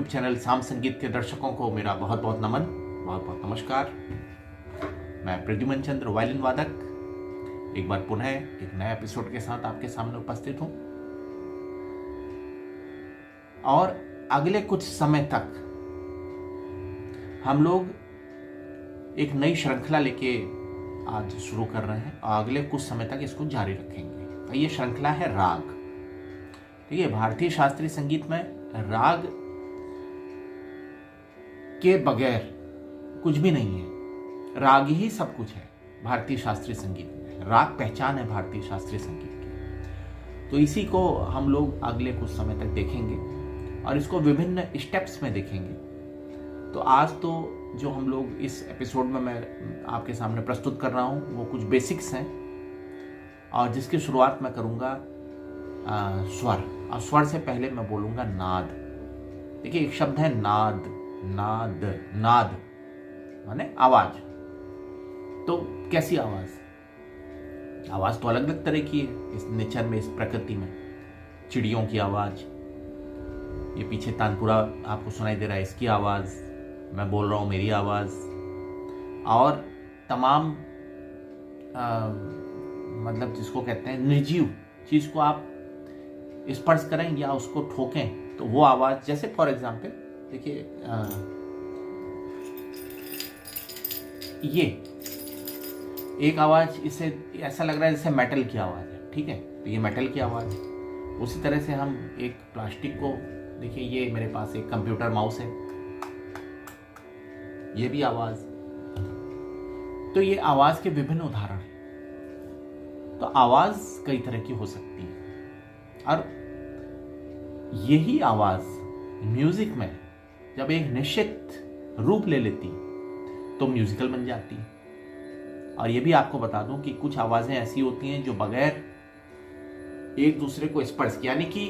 YouTube channel साम संगीत के दर्शकों को मेरा बहुत बहुत नमन, बहुत बहुत नमस्कार। मैं प्रद्युमन चंद्र वायलिन वादक एक बार पुनः एक नए एपिसोड के साथ आपके सामने उपस्थित हूं और अगले कुछ समय तक हम लोग एक नई श्रृंखला लेके आज शुरू कर रहे हैं और अगले कुछ समय तक इसको जारी रखेंगे। ये श्रृंखला है राग। ठीक है, भारतीय शास्त्रीय संगीत में राग के बगैर कुछ भी नहीं है। राग ही सब कुछ है भारतीय शास्त्रीय संगीत में। राग पहचान है भारतीय शास्त्रीय संगीत की। तो इसी को हम लोग अगले कुछ समय तक देखेंगे और इसको विभिन्न स्टेप्स में देखेंगे। तो आज तो जो हम लोग इस एपिसोड में मैं आपके सामने प्रस्तुत कर रहा हूँ वो कुछ बेसिक्स हैं और जिसकी शुरुआत मैं करूँगा स्वर। और स्वर से पहले मैं बोलूँगा नाद। देखिए, एक शब्द है नाद। नाद नाद माने आवाज। तो कैसी आवाज? आवाज तो अलग अलग तरह की है इस नेचर में, इस प्रकृति में। चिड़ियों की आवाज, ये पीछे तानपुरा आपको सुनाई दे रहा है, इसकी आवाज, मैं बोल रहा हूं मेरी आवाज, और तमाम मतलब जिसको कहते हैं निर्जीव चीज को आप स्पर्श करें या उसको ठोकें तो वो आवाज, जैसे फॉर एग्जाम्पल देखिए ये एक आवाज, इससे ऐसा लग रहा है जैसे मेटल की आवाज है। ठीक है, तो ये मेटल की आवाज है। उसी तरह से हम एक प्लास्टिक को देखिए, ये मेरे पास एक कंप्यूटर माउस है, ये भी आवाज। तो ये आवाज के विभिन्न उदाहरण हैं। तो आवाज कई तरह की हो सकती है और यही आवाज म्यूजिक में जब एक निश्चित रूप ले लेती तो म्यूजिकल बन जाती है। और ये भी आपको बता दूं कि कुछ आवाजें ऐसी होती हैं जो बगैर एक दूसरे को स्पर्श, यानी कि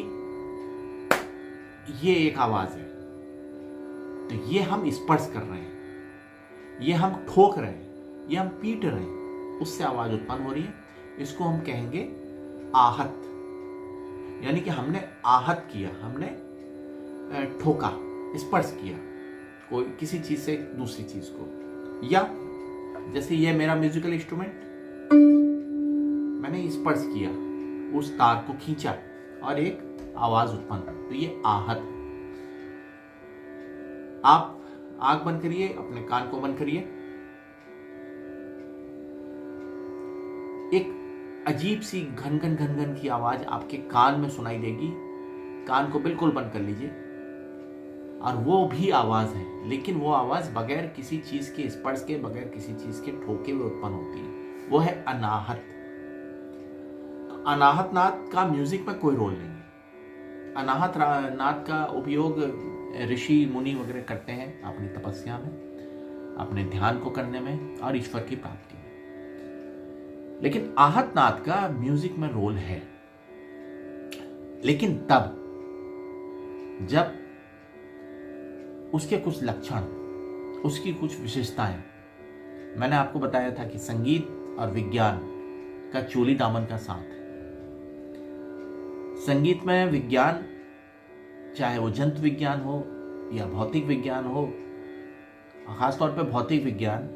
ये एक आवाज है तो ये हम स्पर्श कर रहे हैं, ये हम ठोक रहे हैं, ये हम पीट रहे हैं, उससे आवाज उत्पन्न हो रही है। इसको हम कहेंगे आहत, यानी कि हमने आहत किया, हमने ठोका, स्पर्श किया कोई किसी चीज से दूसरी चीज को। या जैसे ये मेरा म्यूजिकल इंस्ट्रूमेंट, मैंने स्पर्श किया, उस तार को खींचा और एक आवाज उत्पन्न, तो ये आहत। आप आंख बंद करिए, अपने कान को बंद करिए। एक अजीब सी घन घन घन घन की आवाज आपके कान में सुनाई देगी। कान को बिल्कुल बंद कर लीजिए और वो भी आवाज है, लेकिन वो आवाज बगैर किसी चीज के स्पर्श के, बगैर किसी चीज के ठोके हुए उत्पन्न होती है। वो है अनाहत। तो अनाहत नाद का म्यूजिक में कोई रोल नहीं है। अनाहत नाद का उपयोग ऋषि मुनि वगैरह करते हैं अपनी तपस्या में, अपने ध्यान को करने में और ईश्वर की प्राप्ति में। लेकिन आहत नाद का म्यूजिक में रोल है, लेकिन तब जब उसके कुछ लक्षण, उसकी कुछ विशेषताएं, मैंने आपको बताया था कि संगीत और विज्ञान का चोली दामन का साथ है। संगीत में विज्ञान, चाहे वो जंतु विज्ञान हो या भौतिक विज्ञान हो, खासतौर पे भौतिक विज्ञान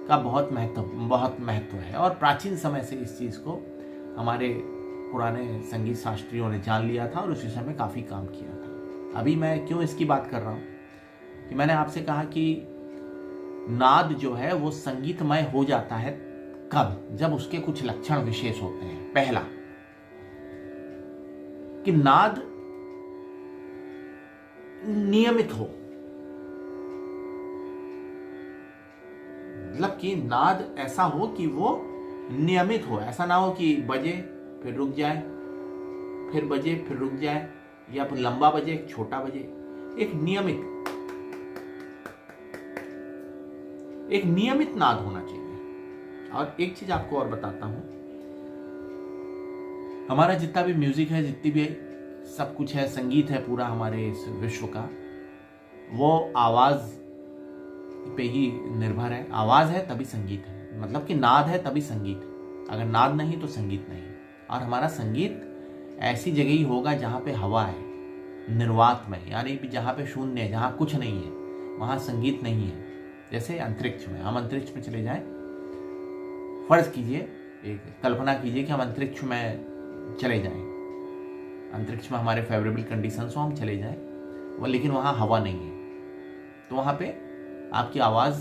का बहुत महत्व है और प्राचीन समय से इस चीज को हमारे पुराने संगीत शास्त्रियों ने जान लिया था और उस विषय में काफी काम किया था। अभी मैं क्यों इसकी बात कर रहा हूं कि मैंने आपसे कहा कि नाद जो है वो संगीतमय हो जाता है कब? जब उसके कुछ लक्षण विशेष होते हैं। पहला कि नाद नियमित हो, मतलब कि नाद ऐसा हो कि वो नियमित हो। ऐसा ना हो कि बजे फिर रुक जाए, फिर बजे फिर रुक जाए, या फिर लंबा बजे छोटा बजे। एक नियमित नाद होना चाहिए। और एक चीज आपको और बताता हूं, हमारा जितना भी म्यूजिक है, जितनी भी सब कुछ है, संगीत है पूरा हमारे इस विश्व का, वो आवाज पे ही निर्भर है। आवाज है तभी संगीत है, मतलब कि नाद है तभी संगीत है। अगर नाद नहीं तो संगीत नहीं। और हमारा संगीत ऐसी जगह ही होगा जहां पे हवा है, निर्वात में, यानी कि जहाँ पे शून्य है, जहाँ कुछ नहीं है, वहाँ संगीत नहीं है। जैसे अंतरिक्ष में, हम अंतरिक्ष में चले जाएं, फर्ज कीजिए, एक कल्पना कीजिए कि हम अंतरिक्ष में चले जाएं, अंतरिक्ष में हमारे फेवरेबल कंडीशंस हो, हम चले जाएं, वो लेकिन वहाँ हवा नहीं है, तो वहाँ पे आपकी आवाज़,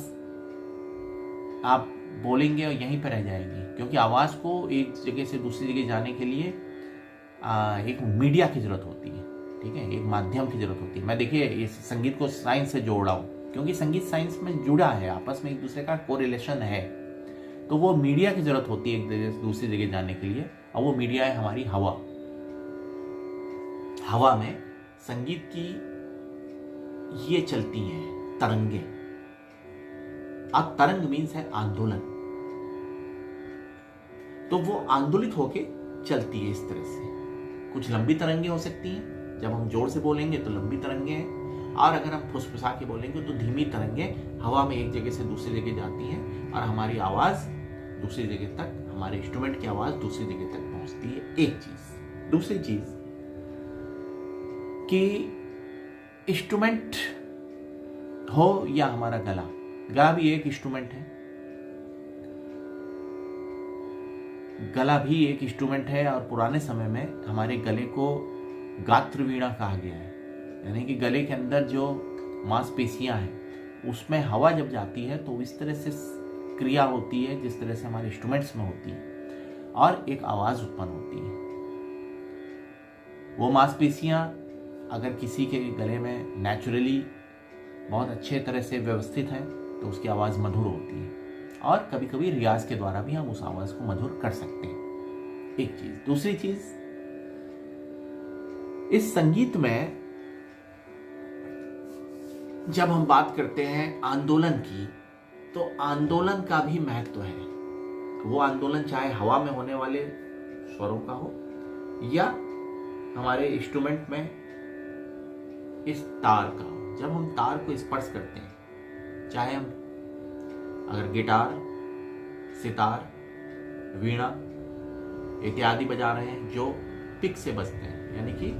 आप बोलेंगे और यहीं पर रह जाएगी, क्योंकि आवाज़ को एक जगह से दूसरी जगह जाने के लिए एक मीडिया की ज़रूरत होती है, ठीक है, एक माध्यम की ज़रूरत होती है। मैं देखिए इस संगीत को साइंस से जोड़ रहा हूँ, क्योंकि संगीत साइंस में जुड़ा है, आपस में एक दूसरे का कोरिलेशन है, तो वो मीडिया की ज़रूरत होती है एक जगह से दूसरी जगह जाने के लिए, और वो मीडिया है हमारी हवा। हवा में संगीत की ये चलती हैं तरंगे। अब तरंग मीन्स है आंदोलन, तो वो आंदोलित होके चलती है इस तरह से। कुछ लंबी तरंगे हो सकती हैं, जब हम जोर से बोलेंगे तो लंबी तरंगे हैं, और अगर हम फुसफुसा के बोलेंगे तो धीमी तरंगे हवा में एक जगह से दूसरी जगह जाती हैं, और हमारी आवाज़ दूसरी जगह तक, हमारे इंस्ट्रूमेंट की आवाज़ दूसरी जगह तक पहुंचती है। एक चीज़। दूसरी चीज़ कि इंस्ट्रूमेंट हो या हमारा गला, गला भी एक इंस्ट्रूमेंट है, गला भी एक इंस्ट्रूमेंट है, और पुराने समय में हमारे गले को गात्र वीणा कहा गया है, यानी कि गले के अंदर जो मांसपेशियां हैं उसमें हवा जब जाती है तो इस तरह से क्रिया होती है जिस तरह से हमारे इंस्ट्रूमेंट्स में होती है, और एक आवाज़ उत्पन्न होती है। वो मांसपेशियां अगर किसी के गले में नेचुरली बहुत अच्छे तरह से व्यवस्थित हैं तो उसकी आवाज़ मधुर होती है, और कभी कभी रियाज के द्वारा भी हम उस आवाज़ को मधुर कर सकते हैं। एक चीज़। दूसरी चीज़, इस संगीत में जब हम बात करते हैं आंदोलन की, तो आंदोलन का भी महत्व है। वो आंदोलन चाहे हवा में होने वाले स्वरों का हो या हमारे इंस्ट्रूमेंट में इस तार का हो। जब हम तार को स्पर्श करते हैं, चाहे हम अगर गिटार, सितार, वीणा इत्यादि बजा रहे हैं जो पिक से बजते हैं, यानी कि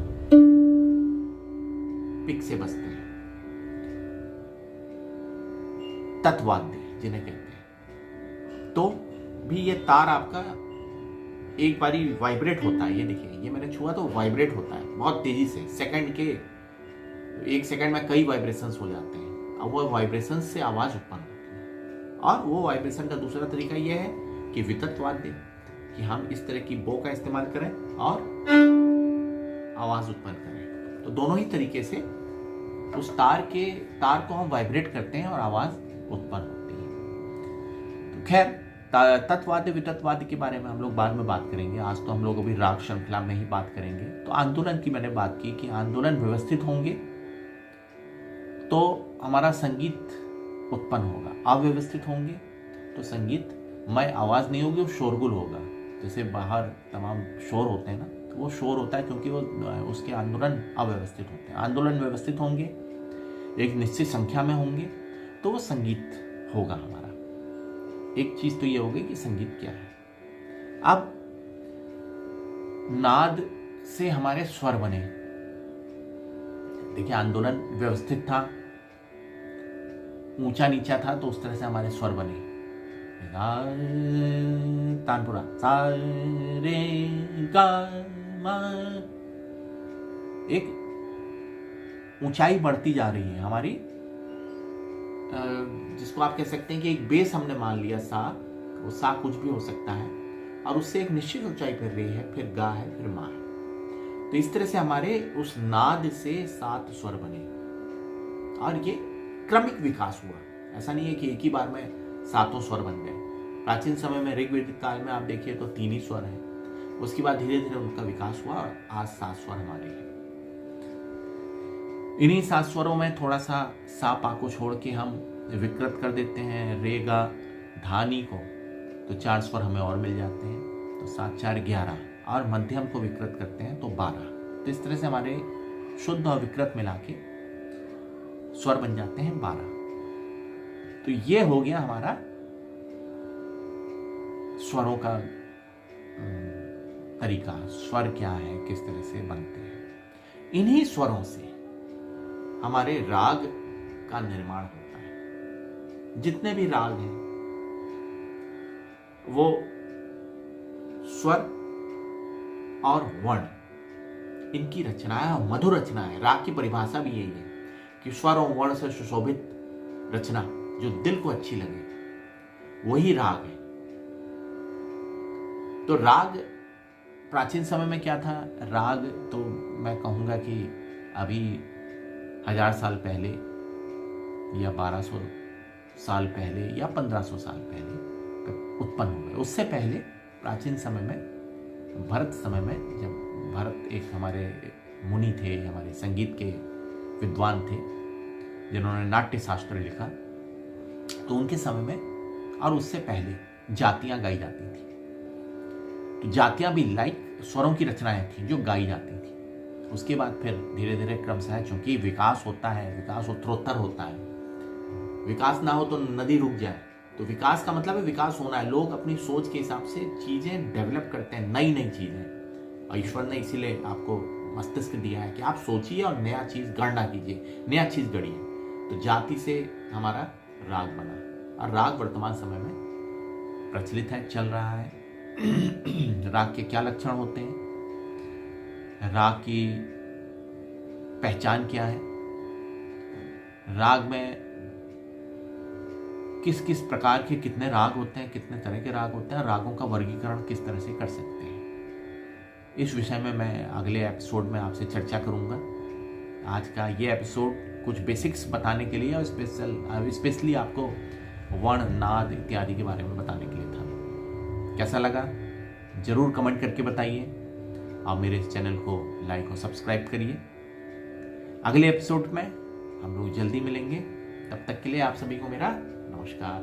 पिक से बजते हैं, तत्वाद्य जिन्हें कहते हैं, तो भी ये तार आपका एक बारी वाइब्रेट होता है। ये देखिए, ये मैंने छुआ तो वाइब्रेट होता है बहुत तेजी से, सेकंड के 1 सेकंड में कई वाइब्रेशंस हो जाते हैं। अब वो वाइब्रेशंस से आवाज उत्पन्न होती है, और वो वाइब्रेशन का दूसरा तरीका यह है कि वितत वाद्य, कि हम इस तरह की बो का इस्तेमाल करें और आवाज उत्पन्न करें। तो दोनों ही तरीके से उस तार को हम वाइब्रेट करते हैं और आवाज उत्पन्न होती है। तो खैर, तत्वाद्य वितत्वाद्य के बारे में हम लोग बाद में बात करेंगे। आज तो हम लोग अभी राग श्रृंखला में ही बात करेंगे। तो आंदोलन की मैंने बात की कि आंदोलन व्यवस्थित होंगे तो हमारा संगीत उत्पन्न होगा, अव्यवस्थित होंगे तो संगीत मय आवाज नहीं होगी, वो शोरगुल होगा। जैसे बाहर तमाम शोर होते हैं ना, तो वो शोर होता है क्योंकि वो उसके आंदोलन अव्यवस्थित होते हैं। आंदोलन व्यवस्थित होंगे, एक निश्चित संख्या में होंगे, तो वो संगीत होगा हमारा। एक चीज तो ये होगी कि संगीत क्या है। अब नाद से हमारे स्वर बने। देखिए, आंदोलन व्यवस्थित था, ऊंचा नीचा था, तो उस तरह से हमारे स्वर बने। तानपुरा सा रे गा मा, एक ऊंचाई बढ़ती जा रही है हमारी, जिसको आप कह सकते हैं कि एक बेस हमने मान लिया सा। वो सा कुछ भी हो सकता है, और उससे एक निश्चित ऊंचाई पर रही है, फिर गा है, फिर मा है। तो इस तरह से हमारे उस नाद से 7 स्वर बने, और ये क्रमिक विकास हुआ। ऐसा नहीं है कि एक ही बार में 7 स्वर बन गए। प्राचीन समय में ऋग्वेदिक काल में आप देखिए तो 3 ही स्वर हैं, उसके बाद धीरे धीरे उनका विकास हुआ, और आज 7 स्वर हमारे हैं। इन्हीं 7 स्वरों में थोड़ा सा सा पा को छोड़ के हम विकृत कर देते हैं रे गा धानी को, तो 4 स्वर हमें और मिल जाते हैं। तो 7 4 11, और मध्यम को विकृत करते हैं तो 12। तो इस तरह से हमारे शुद्ध और विकृत मिला के स्वर बन जाते हैं 12। तो ये हो गया हमारा स्वरों का तरीका। स्वर क्या है, किस तरह से बनते हैं। इन्हीं स्वरों से हमारे राग का निर्माण होता है। जितने भी राग हैं वो स्वर और वर्ण, इनकी रचना है और मधुर रचना है। राग की परिभाषा भी यही है कि स्वर और वर्ण से सुशोभित रचना जो दिल को अच्छी लगे, वही राग है। तो राग प्राचीन समय में क्या था? राग तो मैं कहूंगा कि अभी 1000 साल पहले या 1200 साल पहले या 1500 साल पहले उत्पन्न हुए। उससे पहले प्राचीन समय में, भरत समय में, जब भरत एक हमारे मुनि थे, हमारे संगीत के विद्वान थे जिन्होंने नाट्य शास्त्र लिखा, तो उनके समय में और उससे पहले जातियां गाई जाती थी। तो जातियां भी लाइक स्वरों की रचनाएं थी जो गाई जाती थी। उसके बाद फिर धीरे धीरे क्रमशः, चूंकि विकास होता है, विकास उत्तरोत्तर होता है, विकास ना हो तो नदी रुक जाए। तो विकास का मतलब है विकास होना है। लोग अपनी सोच के हिसाब से चीजें डेवलप करते हैं, नई नई चीजें। और ईश्वर ने इसीलिए आपको मस्तिष्क दिया है कि आप सोचिए और नया चीज गणना कीजिए, नया चीज गढ़िए। तो जाति से हमारा राग बना, और राग वर्तमान समय में प्रचलित है, चल रहा है। राग के क्या लक्षण होते हैं? राग की पहचान क्या है? राग में किस किस प्रकार के कितने राग होते हैं, कितने तरह के राग होते हैं, रागों का वर्गीकरण किस तरह से कर सकते हैं, इस विषय में मैं अगले एपिसोड में आपसे चर्चा करूंगा। आज का ये एपिसोड कुछ बेसिक्स बताने के लिए और स्पेशली आपको वर्ण, नाद इत्यादि के बारे में बताने के लिए था। कैसा लगा जरूर कमेंट करके बताइए। आप मेरे इस चैनल को लाइक और सब्सक्राइब करिए। अगले एपिसोड में हम लोग जल्दी मिलेंगे। तब तक के लिए आप सभी को मेरा नमस्कार।